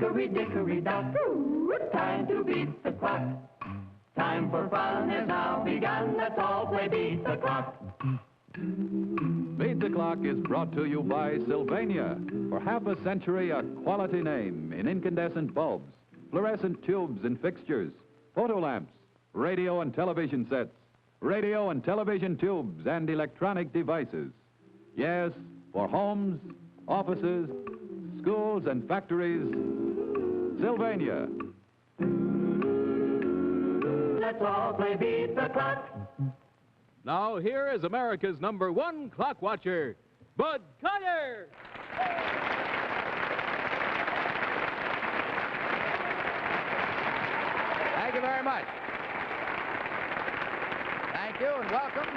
hickory-dickory-dock. Time to beat the clock. Time for fun has now begun. Let's all play Beat the Clock. Beat the Clock is brought to you by Sylvania. For half a century, a quality name in incandescent bulbs, fluorescent tubes and fixtures, photo lamps, radio and television sets, radio and television tubes, and electronic devices. Yes, for homes, offices, schools, and factories, Sylvania. Let's all play Beat the Clock. Now here is America's #1 clock watcher, Bud Collyer. Thank you very much. Thank you and welcome.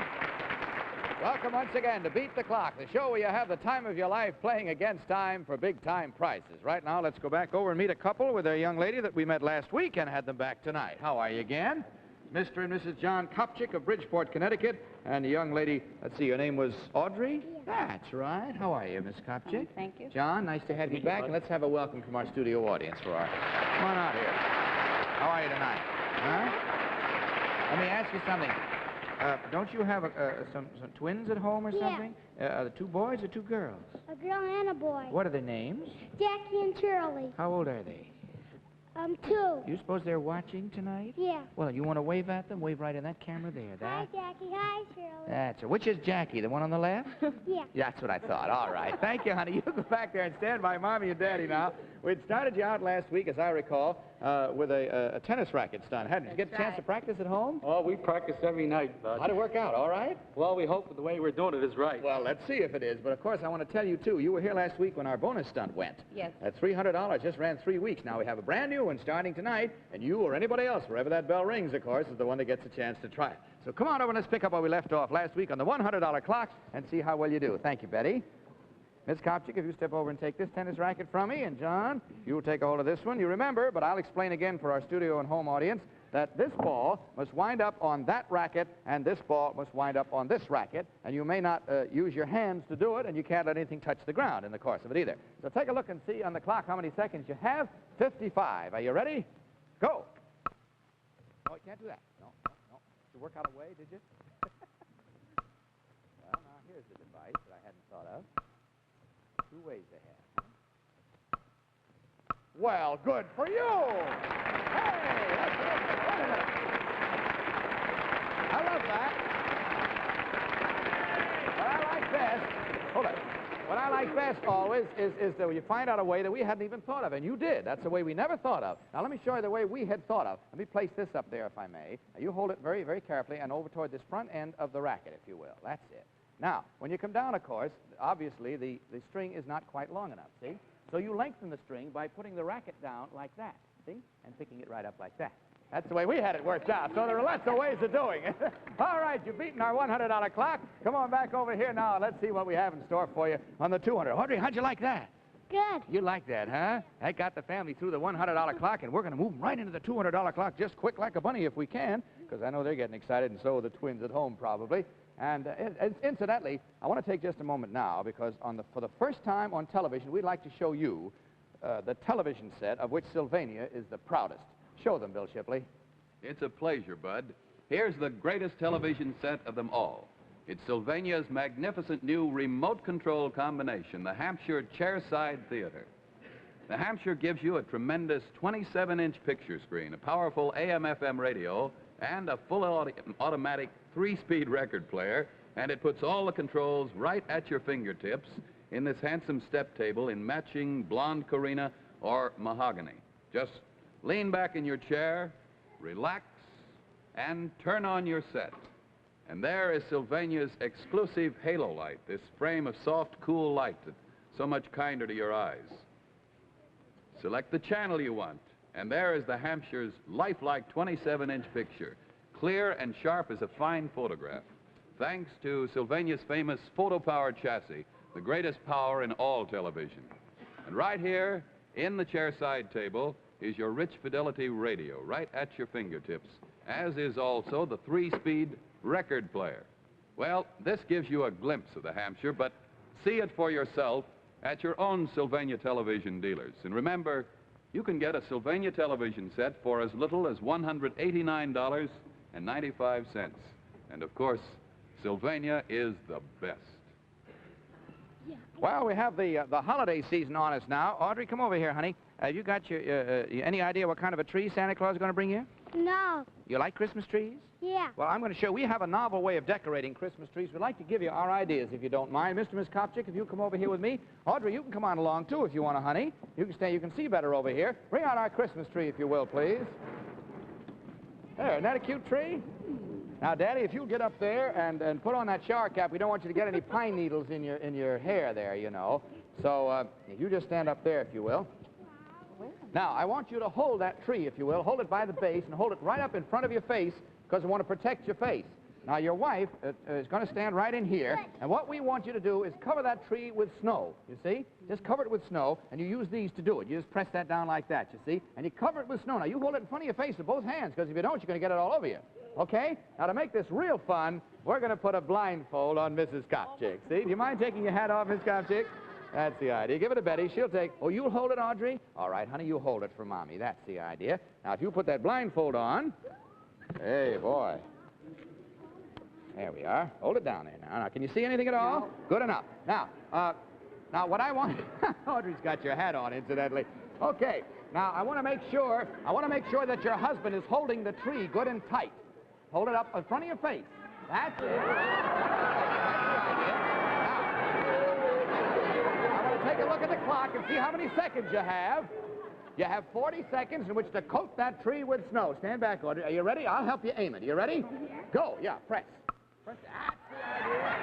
Welcome once again to Beat the Clock, the show where you have the time of your life playing against time for big-time prizes. Right now, let's go back over and meet a couple with a young lady that we met last week and had them back tonight. How are you again? Mr. and Mrs. John Copchic of Bridgeport, Connecticut, and the young lady, let's see, your name was Audrey? Yes. That's right. How are you, Miss Copchic? Thank you. John, nice to have you back, and let's have a welcome from our studio audience for our... Come on out here. How are you tonight? Huh? Let me ask you something. Don't you have some twins at home or something? Are the 2 boys or 2 girls? A girl and a boy. What are their names? Jackie and Shirley. How old are they? 2. You suppose they're watching tonight? Yeah. Well, you want to wave at them? Wave right in that camera there. Hi, Jackie. Hi, Shirley. That's it. Which is Jackie? The one on the left? Yeah. That's what I thought. All right. Thank you, honey. You go back there and stand by Mommy and Daddy now. We'd started you out last week, as I recall, with a tennis racket stunt, hadn't you? Did you get a chance to practice at home? Oh, we practice every night, Bud. How'd it work out? All right? Well, we hope the way we're doing it is right. Well, let's see if it is. But, of course, I want to tell you, too, you were here last week when our bonus stunt went. Yes. That $300 just ran 3 weeks. Now we have a brand new one starting tonight, and you or anybody else, wherever that bell rings, of course, is the one that gets a chance to try it. So come on over and let's pick up where we left off last week on the $100 clock and see how well you do. Thank you, Betty. Miss Copchick, if you step over and take this tennis racket from me, and John, you'll take a hold of this one. You remember, but I'll explain again for our studio and home audience, that this ball must wind up on that racket, and this ball must wind up on this racket, and you may not use your hands to do it, and you can't let anything touch the ground in the course of it either. So take a look and see on the clock how many seconds you have. 55. Are you ready? Go. Oh, you can't do that. No. Did you work out a way, did you? Well, now, here's the device that I hadn't thought of. 2 ways they have. Well, good for you! Hey, that's good. Wait a minute. I love that. What I like best, hold it. What I like best always is that you find out a way that we hadn't even thought of, and you did. That's a way we never thought of. Now, let me show you the way we had thought of. Let me place this up there, if I may. Now, you hold it very, very carefully and over toward this front end of the racket, if you will. That's it. Now, when you come down, of course, obviously the string is not quite long enough, see? So you lengthen the string by putting the racket down like that, see? And picking it right up like that. That's the way we had it worked out. So there are lots of ways of doing it. All right, you've beaten our $100 clock. Come on back over here now, and let's see what we have in store for you on the $200. Audrey, how'd you like that? Good. You like that, huh? That got the family through the $100 clock, and we're going to move them right into the $200 clock just quick like a bunny if we can, because I know they're getting excited, and so are the twins at home probably. And incidentally, I want to take just a moment now, because for the first time on television, we'd like to show you the television set of which Sylvania is the proudest. Show them, Bill Shipley. It's a pleasure, Bud. Here's the greatest television set of them all. It's Sylvania's magnificent new remote control combination, the Hampshire Chairside Theater. The Hampshire gives you a tremendous 27-inch picture screen, a powerful AM/FM radio, and a full automatic 3-speed record player, and it puts all the controls right at your fingertips in this handsome step table in matching blonde Carina or mahogany. Just lean back in your chair, relax, and turn on your set. And there is Sylvania's exclusive halo light, this frame of soft, cool light that's so much kinder to your eyes. Select the channel you want, and there is the Hampshire's lifelike 27-inch picture, clear and sharp as a fine photograph, thanks to Sylvania's famous photo-power chassis, the greatest power in all television. And right here, in the chairside table, is your rich fidelity radio right at your fingertips, as is also the 3-speed record player. Well, this gives you a glimpse of the Hampshire, but see it for yourself at your own Sylvania television dealers. And remember, you can get a Sylvania television set for as little as $189.95. And of course, Sylvania is the best. Well, we have the holiday season on us now. Audrey, come over here, honey. Have you got your, any idea what kind of a tree Santa Claus is going to bring you? No. You like Christmas trees? Yeah. Well, I'm going to show we have a novel way of decorating Christmas trees. We'd like to give you our ideas, if you don't mind. Mr. and Miss Copchick, if you come over here with me. Audrey, you can come on along, too, if you want to, honey. You can stay. You can see better over here. Bring out our Christmas tree, if you will, please. There, isn't that a cute tree? Now, Daddy, if you'll get up there and put on that shower cap, we don't want you to get any pine needles in your hair there, you know. So you just stand up there, if you will. Now, I want you to hold that tree, if you will. Hold it by the base and hold it right up in front of your face because I want to protect your face. Now, your wife is going to stand right in here, and what we want you to do is cover that tree with snow, you see? Just cover it with snow, and you use these to do it. You just press that down like that, you see? And you cover it with snow. Now, you hold it in front of your face with both hands, because if you don't, you're going to get it all over you. Okay? Now, to make this real fun, we're going to put a blindfold on Mrs. Copchick. See? Do you mind taking your hat off, Miss Copchick? That's the idea. Give it to Betty. She'll take... Oh, you'll hold it, Audrey? All right, honey, you hold it for Mommy. That's the idea. Now, if you put that blindfold on... Hey, boy. There we are. Hold it down there now. Now, can you see anything at all? No. Good enough. Now, what I want... Audrey's got your hat on, incidentally. Okay. Now, I want to make sure that your husband is holding the tree good and tight. Hold it up in front of your face. That's it. Take a look at the clock and see how many seconds you have. You have 40 seconds in which to coat that tree with snow. Stand back, Audrey. Are you ready? I'll help you aim it. Are you ready? Go. Yeah, press. Press. That's the idea.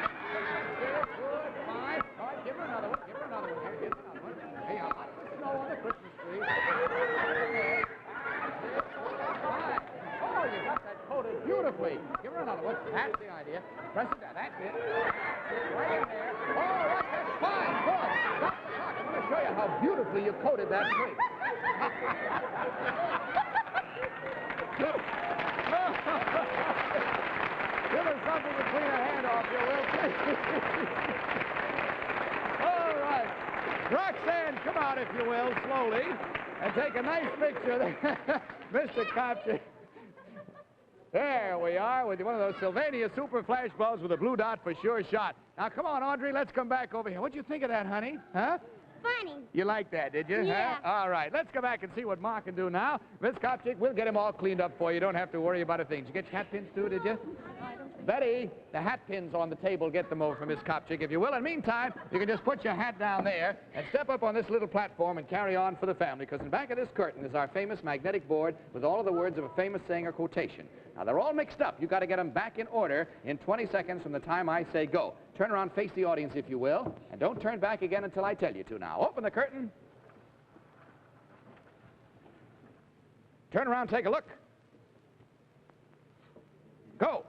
Good. Fine. All right, give her another one. Give her another one. Here, give her another one. Hey, I'll put snow on the Christmas tree. Fine. Oh, you got that coated beautifully. Give her another one. That's the idea. Press it down. That's it. Right in there. All right, that's fine. Good. I'm going to show you how beautifully you coated that tree. Give her something to clean her hand off, you will, please. All right. Roxanne, come out, if you will, slowly, and take a nice picture there. Mr. Copchick. There we are with one of those Sylvania super flash bulbs with a blue dot for sure shot. Now, come on, Audrey, let's come back over here. What'd you think of that, honey? Huh? Funny. You like that, did you? Yeah. Huh? All right, let's go back and see what Ma can do now. Miss Copchick, we'll get him all cleaned up for you. You don't have to worry about a thing. Did you get your hat pins, too, did you? Betty, the hat pins on the table, get them over for Miss Copchick, if you will. In the meantime, you can just put your hat down there and step up on this little platform and carry on for the family, because in back of this curtain is our famous magnetic board with all of the words of a famous saying or quotation. Now, they're all mixed up. You've got to get them back in order in 20 seconds from the time I say go. Turn around, face the audience, if you will, and don't turn back again until I tell you to now. Open the curtain. Turn around, take a look. Go.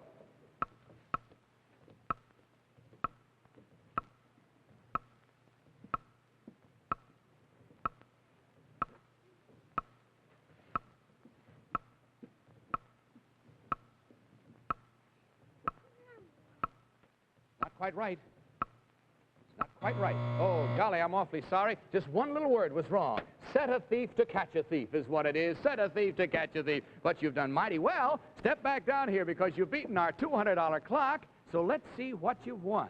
Quite right. It's not quite right. Oh, golly, I'm awfully sorry. Just one little word was wrong. Set a thief to catch a thief is what it is. Set a thief to catch a thief. But you've done mighty well. Step back down here because you've beaten our $200 clock. So let's see what you've won.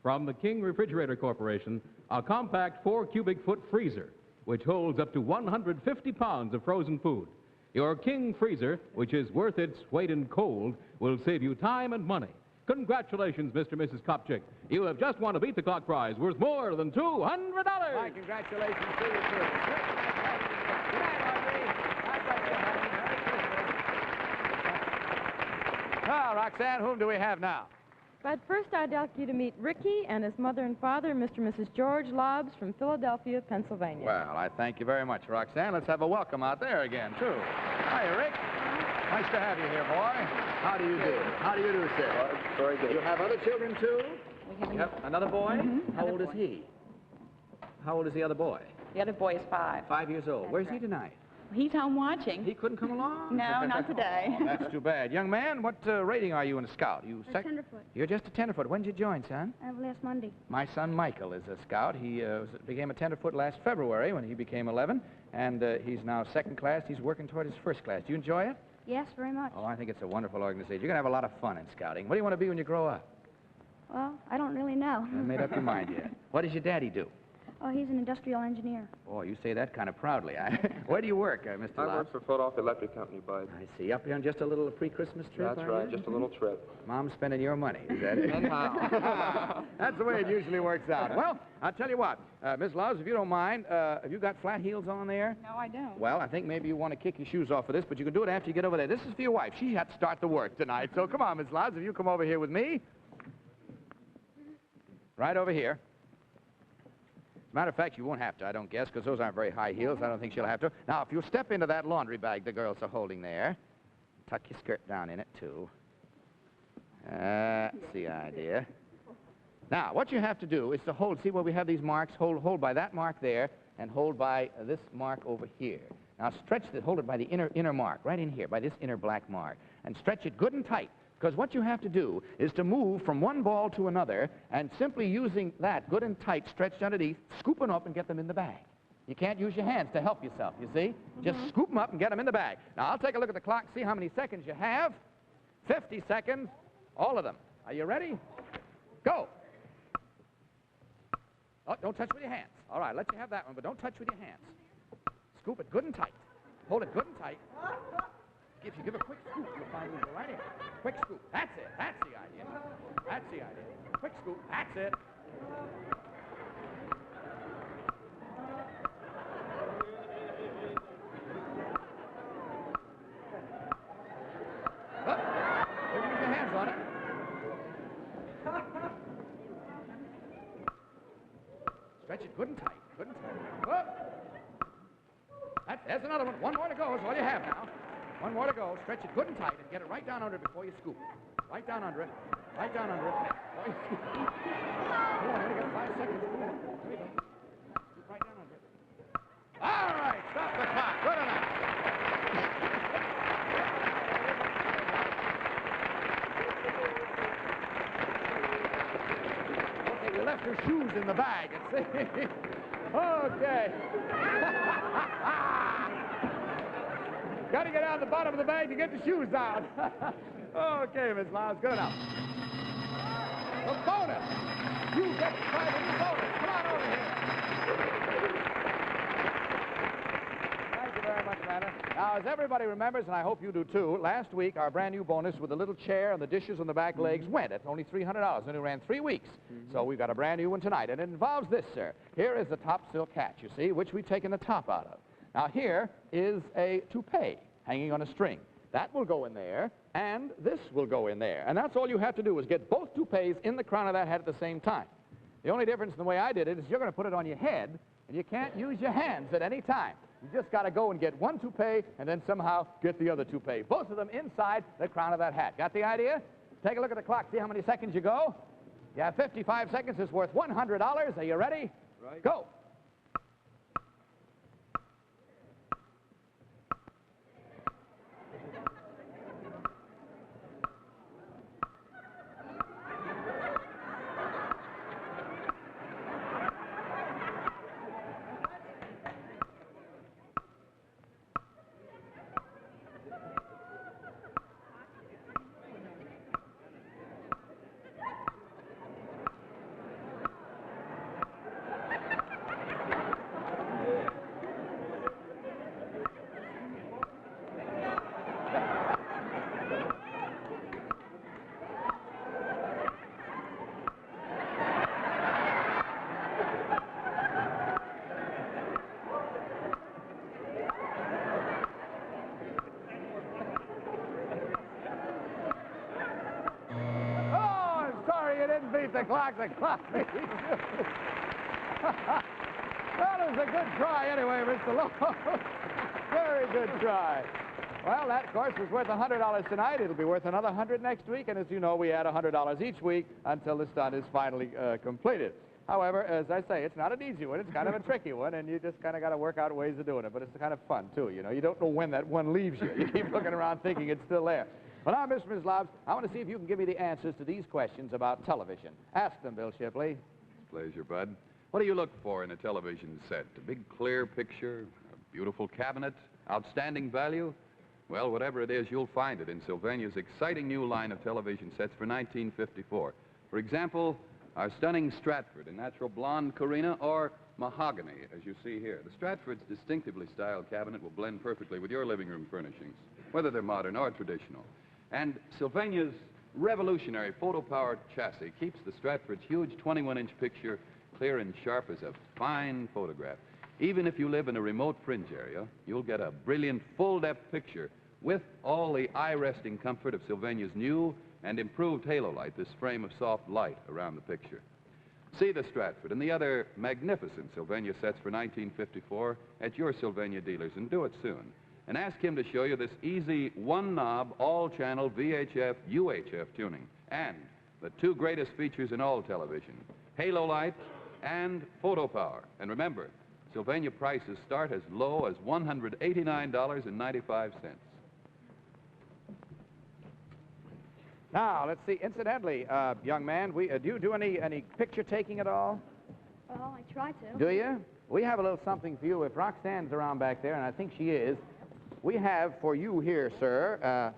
From the King Refrigerator Corporation, a compact 4-cubic-foot freezer, which holds up to 150 pounds of frozen food. Your King freezer, which is worth its weight in cold, will save you time and money. Congratulations, Mr. and Mrs. Copchick. You have just won a Beat the Clock prize worth more than $200. My congratulations to you, too. Good night, Audrey. God bless you, honey. Merry Christmas. Now, Roxanne, whom do we have now? But first, I'd like you to meet Ricky and his mother and father, Mr. and Mrs. George Lobs from Philadelphia, Pennsylvania. Well, I thank you very much, Roxanne. Let's have a welcome out there again, too. Hiya, Rick. Nice to have you here, boy. How do you do? How do you do, sir? Very good. You have other children, too? We have Yep. Another boy? Mm-hmm. How old is he? How old is the other boy? The other boy is 5. 5 years old. That's Where's he right. tonight? He's home watching. He couldn't come along? No, not today. Oh, that's too bad. Young man, what rating are you in a scout? You A tenderfoot. You're just a tenderfoot. When did you join, son? Last Monday. My son Michael is a scout. He became a tenderfoot last February when he became 11. And he's now second class. He's working toward his first class. Do you enjoy it? Yes, very much. Oh, I think it's a wonderful organization. You're going to have a lot of fun in scouting. What do you want to be when you grow up? Well, I don't really know. You haven't made up your mind yet. What does your daddy do? Oh, he's an industrial engineer. Oh, you say that kind of proudly. Where do you work, Mr. I Lobbs? work for Philadelphia Electric Company, Bud. I see. Up here on just a little pre-Christmas trip, That's are right, you? just a little trip. Mom's spending your money, is that it? Anyhow. That's the way it usually works out. Well, I'll tell you what, Miss Lobbs, if you don't mind, have you got flat heels on there? No, I don't. Well, I think maybe you want to kick your shoes off for this, but you can do it after you get over there. This is for your wife. She had to start the work tonight. So come on, Miss Lobbs, if you come over here with me. Right over here. Matter of fact, you won't have to, I don't guess, because those aren't very high heels. I don't think she'll have to. Now, if you'll step into that laundry bag the girls are holding there, tuck your skirt down in it, too. That's the idea. Now, what you have to do is to hold, see where we have these marks? Hold by that mark there, and hold by this mark over here. Now, stretch it, hold it by the inner mark, right in here, by this inner black mark, and stretch it good and tight. Because what you have to do is to move from one ball to another and simply using that good and tight stretched underneath, scoop them up and get them in the bag. You can't use your hands to help yourself, you see? Just scoop them up and get them in the bag. Now, I'll take a look at the clock, see how many seconds you have. 50 seconds, all of them. Are you ready? Go. Oh, don't touch with your hands. All right, let you have that one, but don't touch with your hands. Scoop it good and tight. Hold it good and tight. If you give a quick scoop, you'll find it right here. Quick scoop. That's it. That's the idea. That's the idea. Quick scoop. That's it. Look. Don't use your hands on it. Stretch it good and tight. Good and tight. Whoop. There's another one. One more to go is all you have now. One more to go. Stretch it good and tight and get it right down under it before you scoop. Right down under it. Right down under it. Before you scoop. Come on, you got 5 seconds. Come on. There you go. Scoop right down under it. All right, stop the clock. Good enough. Okay, we left your shoes in the bag. Okay. Got to get out the bottom of the bag to get the shoes out. Okay, Miss Lobbs, good enough. The bonus. You get to try the bonus. Come on over here. Thank you very much, Amanda. Now, as everybody remembers, and I hope you do too, last week our brand new bonus with the little chair and the dishes on the back legs went. It's only $300, and it ran 3 weeks. So we've got a brand new one tonight, and it involves this, sir. Here is the top silk hat, you see, which we've taken the top out of. Now, here is a toupee hanging on a string. That will go in there, and this will go in there. And that's all you have to do is get both toupees in the crown of that hat at the same time. The only difference in the way I did it is you're going to put it on your head, and you can't use your hands at any time. You just got to go and get one toupee and then somehow get the other toupee. Both of them inside the crown of that hat. Got the idea? Take a look at the clock. See how many seconds you go? You have 55 seconds. It's worth $100. Are you ready? Right. Go. Beat the clock beat you. Well, it was a good try anyway, Mr. Lowe. Very good try. Well, that, of course, was worth $100 tonight. It'll be worth another $100 next week, and as you know, we add $100 each week until the stunt is finally completed. However, as I say, it's not an easy one. It's kind of a tricky one, and you just kind of got to work out ways of doing it. But it's kind of fun, too, you know. You don't know when that one leaves you. You keep looking around thinking it's still there. Well, now, Mr. and Ms. Lobbs, I want to see if you can give me the answers to these questions about television. Ask them, Bill Shipley. Pleasure, Bud. What do you look for in a television set? A big, clear picture? A Beautiful cabinet, outstanding value? Well, whatever it is, you'll find it in Sylvania's exciting new line of television sets for 1954. For example, our stunning Stratford in natural blonde Carina or mahogany, as you see here. The Stratford's distinctively styled cabinet will blend perfectly with your living room furnishings, whether they're modern or traditional. And Sylvania's revolutionary photo-powered chassis keeps the Stratford's huge 21-inch picture clear and sharp as a fine photograph. Even if you live in a remote fringe area, you'll get a brilliant full-depth picture with all the eye-resting comfort of Sylvania's new and improved halo light, this frame of soft light around the picture. See the Stratford and the other magnificent Sylvania sets for 1954 at your Sylvania dealers, and do it soon. And ask him to show you this easy one-knob, all-channel VHF, UHF tuning, and the two greatest features in all television, halo light and photo power. And remember, Sylvania prices start as low as $189.95. Now, let's see. Incidentally, young man, do you do any picture taking at all? Well, I try to. Do you? We have a little something for you. If Roxanne's around back there, and I think she is, we have for you here, sir,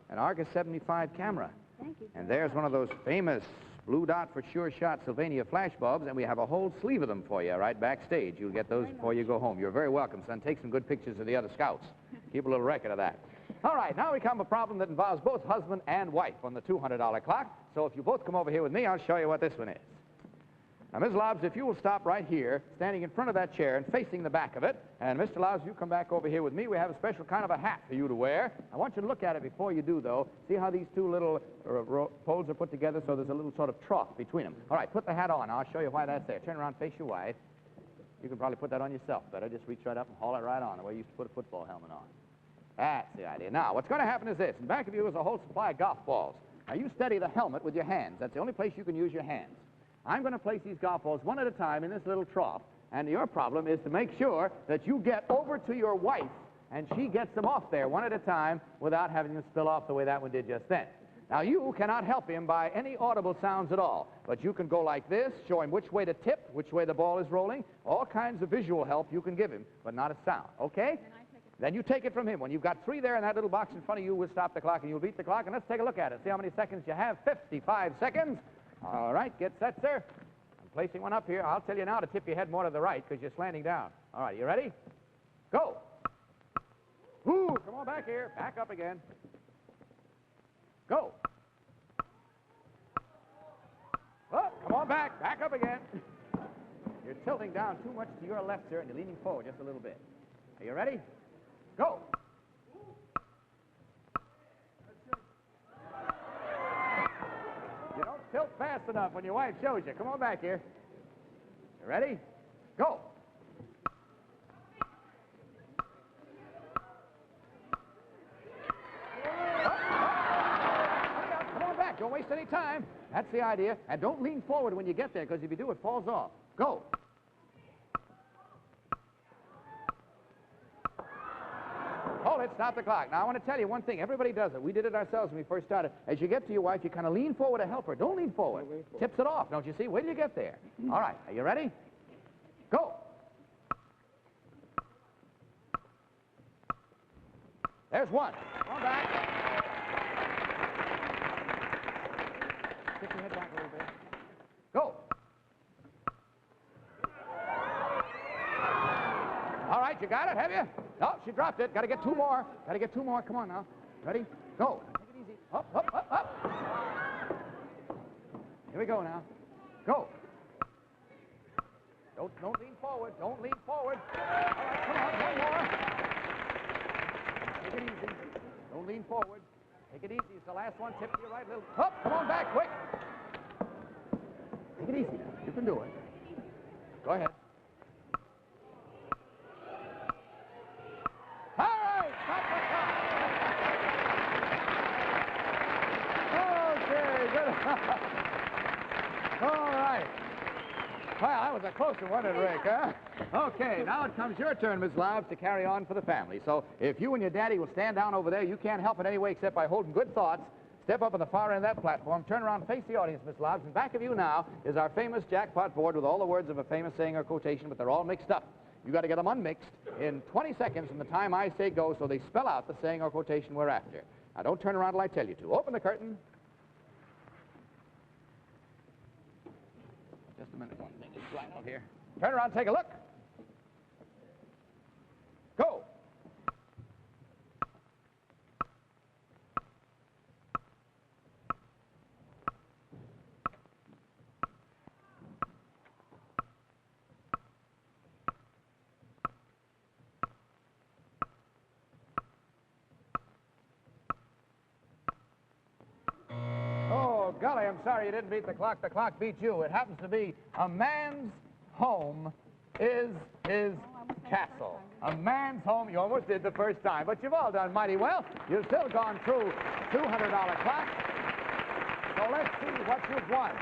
an Argus 75 camera. Thank you. And there's one of those famous blue dot for sure shot Sylvania flash bulbs, and we have a whole sleeve of them for you right backstage. You'll get those before you go home. You're very welcome, son. Take some good pictures of the other scouts. Keep a little record of that. All right, now we come to a problem that involves both husband and wife on the $200 clock. So if you both come over here with me, I'll show you what this one is. Now, Ms. Lobbs, if you will stop right here, standing in front of that chair and facing the back of it, and Mr. Lobbs, you come back over here with me. We have a special kind of a hat for you to wear. I want you to look at it before you do, though. See how these two little poles are put together so there's a little sort of trough between them. All right, put the hat on. I'll show you why that's there. Turn around, face your wife. You can probably put that on yourself better. Just reach right up and haul it right on, the way you used to put a football helmet on. That's the idea. Now, what's going to happen is this. In back of you is a whole supply of golf balls. Now, you steady the helmet with your hands. That's the only place you can use your hands. I'm going to place these golf balls one at a time in this little trough, and your problem is to make sure that you get over to your wife and she gets them off there one at a time without having them spill off the way that one did just then. Now, you cannot help him by any audible sounds at all, but you can go like this, show him which way to tip, which way the ball is rolling, all kinds of visual help you can give him, but not a sound, okay? Then you take it from him. When you've got 3 there in that little box in front of you, we'll stop the clock and you'll beat the clock, and let's take a look at it. See how many seconds you have. 55 seconds. All right, get set, sir. I'm placing one up here. I'll tell you now to tip your head more to the right because you're slanting down. All right, you ready? Go. Ooh, come on back here. Back up again. Go. Oh, come on back. Back up again. You're tilting down too much to your left, sir, and you're leaning forward just a little bit. Are you ready? Go. You don't tilt fast enough when your wife shows you. Come on back here. You ready? Go. Come on back. Don't waste any time. That's the idea. And don't lean forward when you get there, because if you do, it falls off. Go. Hold it, stop the clock. Now, I want to tell you one thing. Everybody does it. We did it ourselves when we first started. As you get to your wife, you kind of lean forward to help her. Don't lean forward. Tips it off, don't you see? Wait till you get there. All right, are you ready? Go. There's one. Come on back. Stick your head back a little bit. Go. All right, you got it, have you? No, she dropped it. Got to get 2 more. Got to get 2 more. Come on now. Ready? Go. Take it easy. Up, up, up, up. Here we go now. Go. Don't lean forward. Don't lean forward. All right, come on. 1 more. Take it easy. Don't lean forward. Take it easy. It's the last one. Tip to your right a little. Up. Come on back, quick. Take it easy now. You can do it. Go ahead. All right. Well, that was a closer one, Rick, huh? Okay, now it comes your turn, Ms. Lobbs, to carry on for the family. So if you and your daddy will stand down over there, you can't help in any way except by holding good thoughts. Step up on the far end of that platform, turn around, face the audience, Ms. Lobbs, and back of you now is our famous jackpot board with all the words of a famous saying or quotation, but they're all mixed up. You got to get them unmixed in 20 seconds from the time I say go, so they spell out the saying or quotation we're after. Now, don't turn around till I tell you to. Open the curtain. Just a minute. One thing is flying out here. Turn around, take a look. Go. Oh, golly, I'm sorry you didn't beat the clock. The clock beat you. It happens to be a man's home is his castle. A man's home. You almost did the first time, but you've all done mighty well. You've still gone through $200 clock. So let's see what you've won.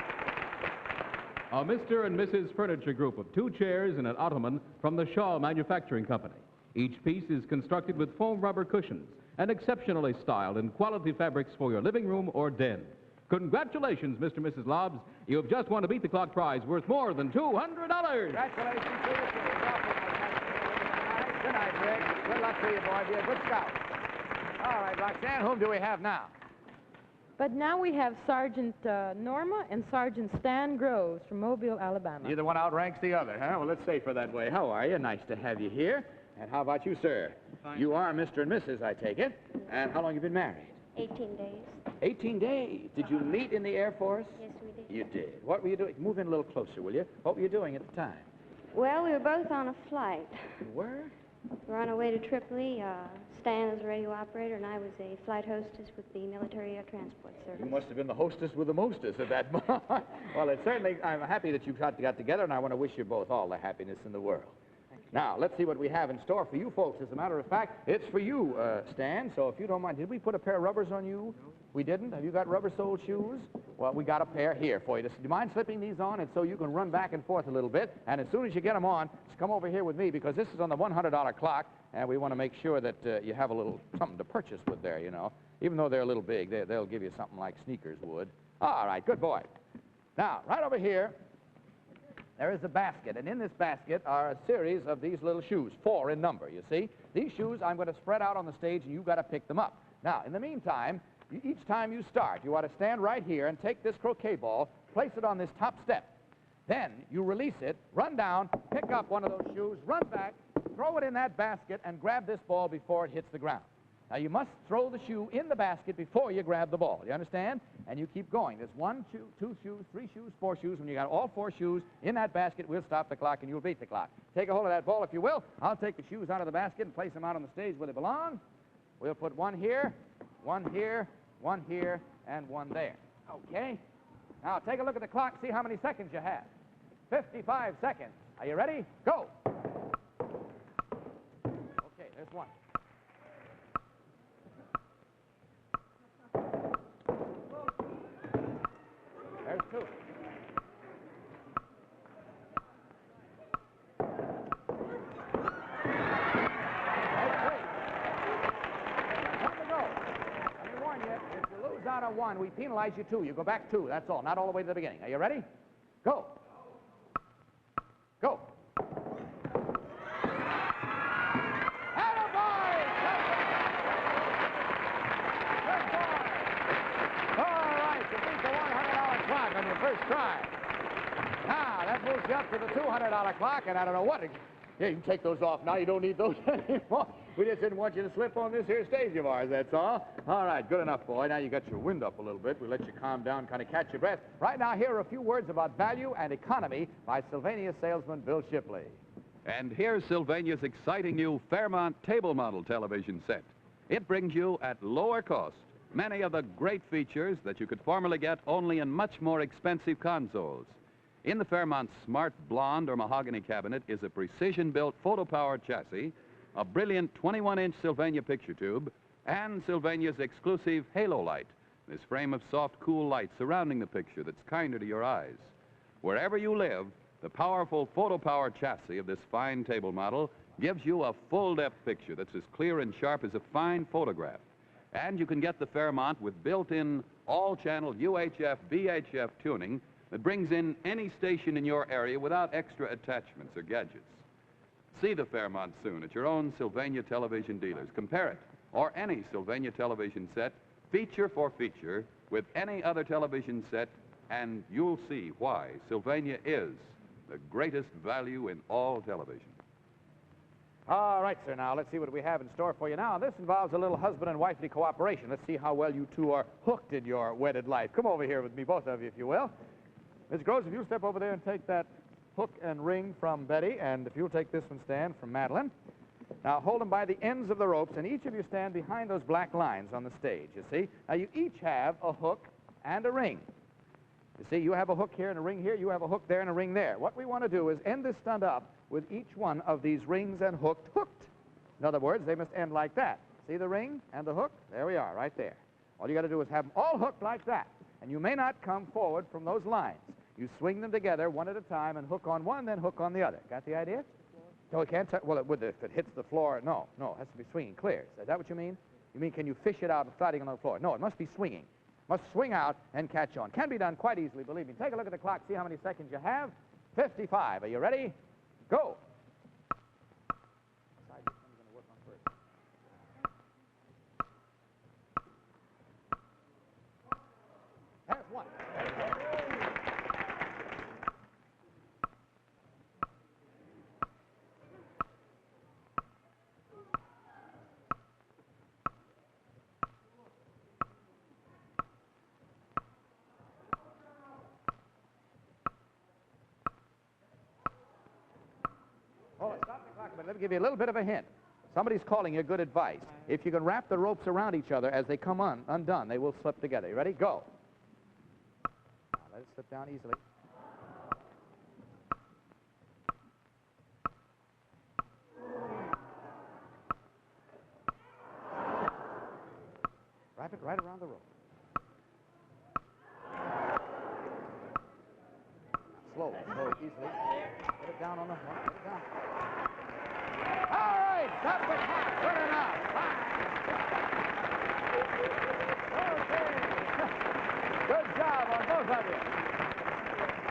A Mr. and Mrs. Furniture group of 2 chairs and an ottoman from the Shaw Manufacturing Company. Each piece is constructed with foam rubber cushions and exceptionally styled in quality fabrics for your living room or den. Congratulations, Mr. and Mrs. Lobbs. You have just won a Beat the Clock prize worth more than $200. Congratulations to you, too. Good night, Rick. Good luck to you, boy. Be a good scout. All right, Roxanne, whom do we have now? But now we have Sergeant Norma and Sergeant Stan Groves from Mobile, Alabama. Neither one outranks the other, huh? Well, let's say for that way. How are you? Nice to have you here. And how about you, sir? Fine. You are Mr. and Mrs., I take it. And how long have you been married? 18 days. 18 days. Did you meet in the Air Force? Yes, we did. You did. What were you doing? Move in a little closer, will you? What were you doing at the time? Well, we were both on a flight. You were? We were on our way to Tripoli. Stan was a radio operator, and I was a flight hostess with the Military Air Transport Service. You must have been the hostess with the mostest at that moment. Well, it's certainly, I'm happy that you got together, and I want to wish you both all the happiness in the world. Now, let's see what we have in store for you folks. As a matter of fact, it's for you, Stan, so if you don't mind, did we put a pair of rubbers on you? No. We didn't? Have you got rubber-soled shoes? Well, we got a pair here for you. Do you mind slipping these on? And so you can run back and forth a little bit, and as soon as you get them on, just come over here with me, because this is on the $100 clock, and we want to make sure that you have a little something to purchase with there, you know. Even though they're a little big, they'll give you something like sneakers would. All right, good boy. Now, right over here, there is a basket, and in this basket are a series of these little shoes, 4 in number, you see. These shoes I'm going to spread out on the stage, and you've got to pick them up. Now, in the meantime, each time you start, you ought to stand right here and take this croquet ball, place it on this top step. Then you release it, run down, pick up one of those shoes, run back, throw it in that basket, and grab this ball before it hits the ground. Now, you must throw the shoe in the basket before you grab the ball. You understand? And you keep going. There's 1 shoe, 2 shoes, 3 shoes, 4 shoes. When you got all 4 shoes in that basket, we'll stop the clock and you'll beat the clock. Take a hold of that ball if you will. I'll take the shoes out of the basket and place them out on the stage where they belong. We'll put 1 here, 1 here, 1 here, and 1 there. Okay? Now, take a look at the clock. See how many seconds you have. 55 seconds. Are you ready? Go. Okay, there's 1. There's 2. There's 3. 1 to go. Let me warn you, if you lose out on 1, we penalize you 2. You go back 2, that's all, not all the way to the beginning. Are you ready? Go. Go. On your first try. Now, that moves you up to the $200 clock, and I don't know what. Yeah, you can take those off now. You don't need those anymore. We just didn't want you to slip on this here stage of ours, that's all. All right, good enough, boy. Now you got your wind up a little bit. We'll let you calm down, kind of catch your breath. Right now, here are a few words about value and economy by Sylvania salesman Bill Shipley. And here's Sylvania's exciting new Fairmont table model television set. It brings you at lower cost many of the great features that you could formerly get only in much more expensive consoles. In the Fairmont Smart Blonde or Mahogany cabinet is a precision-built photo-powered chassis, a brilliant 21-inch Sylvania picture tube, and Sylvania's exclusive halo light, this frame of soft, cool light surrounding the picture that's kinder to your eyes. Wherever you live, the powerful photo-powered chassis of this fine table model gives you a full-depth picture that's as clear and sharp as a fine photograph. And you can get the Fairmont with built-in all-channel UHF, VHF tuning that brings in any station in your area without extra attachments or gadgets. See the Fairmont soon at your own Sylvania television dealers. Compare it, or any Sylvania television set, feature for feature, with any other television set, and you'll see why Sylvania is the greatest value in all television. All right, sir, now let's see what we have in store for you now. This involves a little husband and wifely cooperation. Let's see how well you two are hooked in your wedded life. Come over here with me, both of you, if you will. Ms. Groves, if you'll step over there and take that hook and ring from Betty, and if you'll take this one, Stan, from Madeline. Now, hold them by the ends of the ropes, and each of you stand behind those black lines on the stage, you see. Now, you each have a hook and a ring. You see, you have a hook here and a ring here. You have a hook there and a ring there. What we want to do is end this stunt up with each one of these rings and hooked. In other words, they must end like that. See the ring and the hook? There we are, right there. All you got to do is have them all hooked like that. And you may not come forward from those lines. You swing them together one at a time and hook on one, then hook on the other. Got the idea? No, it can't touch. Well, it would if it hits the floor. No, it has to be swinging clear. Is that what you mean? You mean can you fish it out sliding on the floor? No, it must be swinging. Must swing out and catch on. Can be done quite easily, believe me. Take a look at the clock, see how many seconds you have. 55. Are you ready? Go. There's one. Oh, stop the clock a minute. Let me give you a little bit of a hint. Somebody's calling you good advice. If you can wrap the ropes around each other as they come undone, they will slip together. You ready? Go. Now, let it slip down easily. Wrap it right around the rope. Slowly, easily. Put it down on the one. Put it down. All right, stop the clock. Good enough. Okay. Good job on both of you.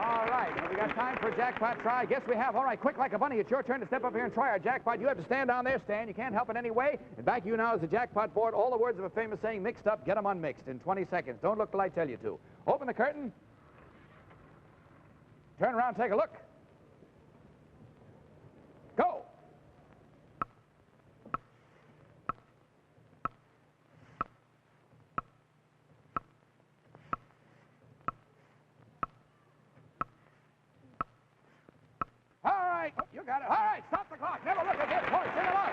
All right, have we got time for a jackpot try? Guess we have. All right, quick like a bunny. It's your turn to step up here and try our jackpot. You have to stand down there, Stan. You can't help it anyway. And back you now is the jackpot board. All the words of a famous saying, mixed up, get them unmixed in 20 seconds. Don't look till I tell you to. Open the curtain. Turn around, take a look. Go. All right, you got it. All right, stop the clock. Never look at this horse. Sing along.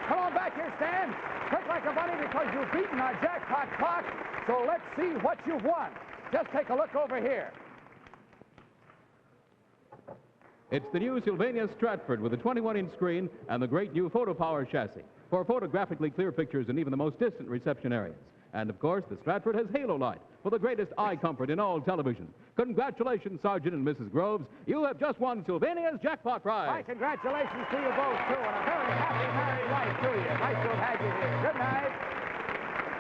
Come on back here, Stan. Quick like a bunny because you've beaten our jackpot clock. So let's see what you've won. Just take a look over here. It's the new Sylvania Stratford with a 21-inch screen and the great new Photo Power chassis for photographically clear pictures in even the most distant reception areas. And, of course, the Stratford has halo light for the greatest eye comfort in all television. Congratulations, Sergeant and Mrs. Groves. You have just won Sylvania's jackpot prize. My congratulations to you both, too, and a very happy married life to you. Nice to have had you here. Good night.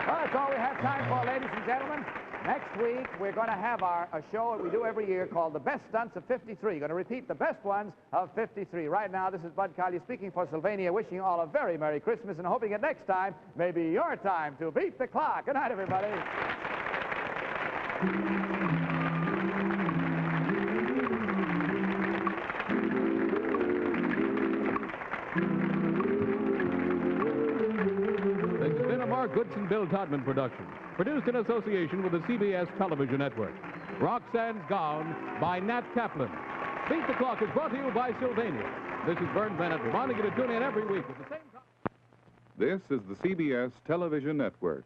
Well, that's all we have time for, ladies and gentlemen. Next week, we're going to have a show that we do every year called The Best Stunts of 53. Going to repeat the best ones of 53. Right now, this is Bud Collyer speaking for Sylvania, wishing you all a very Merry Christmas and hoping that next time may be your time to beat the clock. Good night, everybody. Goodson Bill Todman production, produced in association with the CBS television network. Roxanne's Gown by Nat Kaplan. Beat the Clock is brought to you by Sylvania. This is Vern Bennett reminding you to tune in every week at the same time. This is the CBS television network.